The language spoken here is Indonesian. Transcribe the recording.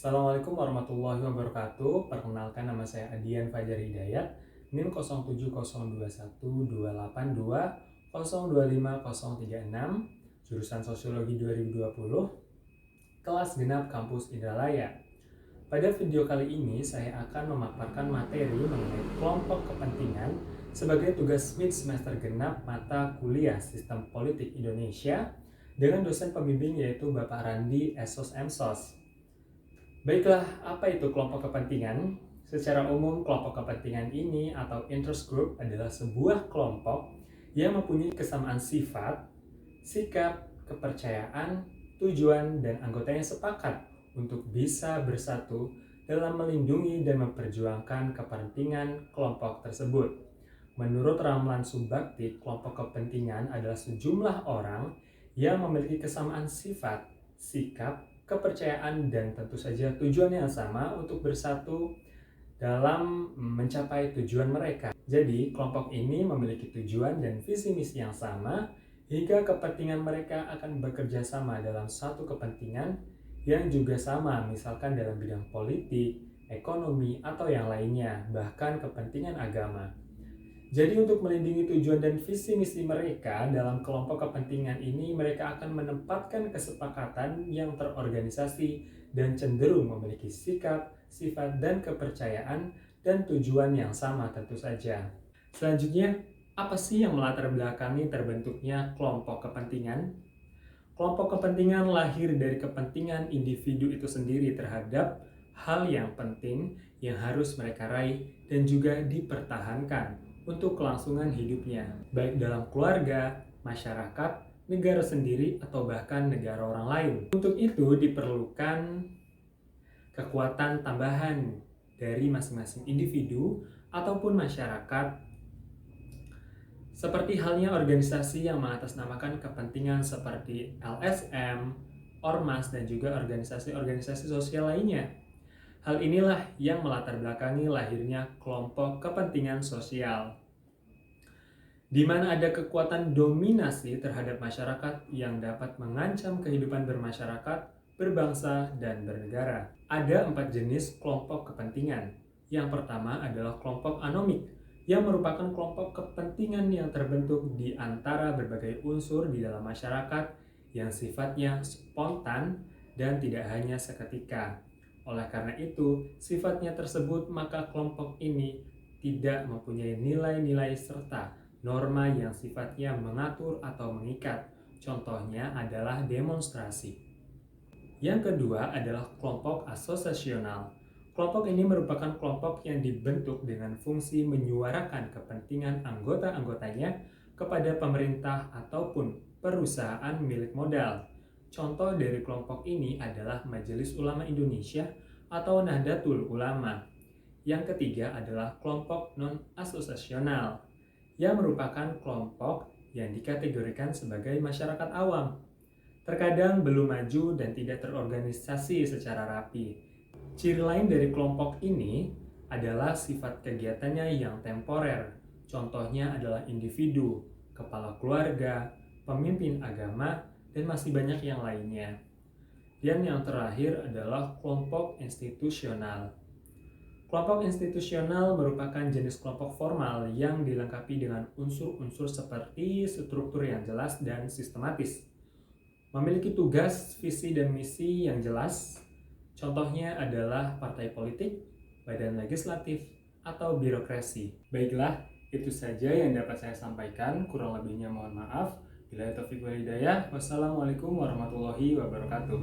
Assalamualaikum warahmatullahi wabarakatuh. Perkenalkan, nama saya Adian Fajar Hidayat, NIM 07021282025036, jurusan Sosiologi 2020, kelas genap kampus Indralaya. Pada video kali ini saya akan memaparkan materi mengenai kelompok kepentingan sebagai tugas mid semester genap mata kuliah Sistem Politik Indonesia dengan dosen pembimbing yaitu Bapak Randi Esos Emsos. Baiklah, apa itu kelompok kepentingan? Secara umum, kelompok kepentingan ini atau interest group adalah sebuah kelompok yang mempunyai kesamaan sifat, sikap, kepercayaan, tujuan, dan anggotanya sepakat untuk bisa bersatu dalam melindungi dan memperjuangkan kepentingan kelompok tersebut. Menurut Ramlan Subakti, kelompok kepentingan adalah sejumlah orang yang memiliki kesamaan sifat, sikap, kepercayaan, dan tentu saja tujuan yang sama untuk bersatu dalam mencapai tujuan mereka. Jadi, kelompok ini memiliki tujuan dan visi misi yang sama hingga kepentingan mereka akan bekerja sama dalam satu kepentingan yang juga sama, misalkan dalam bidang politik, ekonomi, atau yang lainnya, bahkan kepentingan agama. Jadi untuk melindungi tujuan dan visi misi mereka dalam kelompok kepentingan ini, mereka akan menempatkan kesepakatan yang terorganisasi dan cenderung memiliki sikap, sifat, dan kepercayaan dan tujuan yang sama tentu saja. Selanjutnya, apa sih yang melatar belakangi terbentuknya kelompok kepentingan? Kelompok kepentingan lahir dari kepentingan individu itu sendiri terhadap hal yang penting yang harus mereka raih dan juga dipertahankan untuk kelangsungan hidupnya, baik dalam keluarga, masyarakat, negara sendiri, atau bahkan negara orang lain. Untuk itu diperlukan kekuatan tambahan dari masing-masing individu ataupun masyarakat, seperti halnya organisasi yang mengatasnamakan kepentingan seperti LSM, Ormas, dan juga organisasi-organisasi sosial lainnya. Hal inilah yang melatar belakangi lahirnya kelompok kepentingan sosial, di mana ada kekuatan dominasi terhadap masyarakat yang dapat mengancam kehidupan bermasyarakat, berbangsa, dan bernegara. Ada 4 jenis kelompok kepentingan. Yang pertama adalah kelompok anomik, yang merupakan kelompok kepentingan yang terbentuk di antara berbagai unsur di dalam masyarakat yang sifatnya spontan dan tidak hanya seketika. Oleh karena itu, sifatnya tersebut, maka kelompok ini tidak mempunyai nilai-nilai serta norma yang sifatnya mengatur atau mengikat. Contohnya adalah demonstrasi. Yang kedua adalah kelompok asosiasional. Kelompok ini merupakan kelompok yang dibentuk dengan fungsi menyuarakan kepentingan anggota-anggotanya kepada pemerintah ataupun perusahaan milik modal. Contoh dari kelompok ini adalah Majelis Ulama Indonesia atau Nahdlatul Ulama. Yang ketiga adalah kelompok non-asosiasional, yang merupakan kelompok yang dikategorikan sebagai masyarakat awam. Terkadang belum maju dan tidak terorganisasi secara rapi. Ciri lain dari kelompok ini adalah sifat kegiatannya yang temporer. Contohnya adalah individu, kepala keluarga, pemimpin agama, dan masih banyak yang lainnya. Dan yang terakhir adalah kelompok institusional. Kelompok institusional merupakan jenis kelompok formal yang dilengkapi dengan unsur-unsur seperti struktur yang jelas dan sistematis, memiliki tugas, visi, dan misi yang jelas. Contohnya adalah partai politik, badan legislatif, atau birokrasi. Baiklah, itu saja yang dapat saya sampaikan. Kurang lebihnya mohon maaf. Billahi taufiq wal hidayah. Wassalamualaikum warahmatullahi wabarakatuh.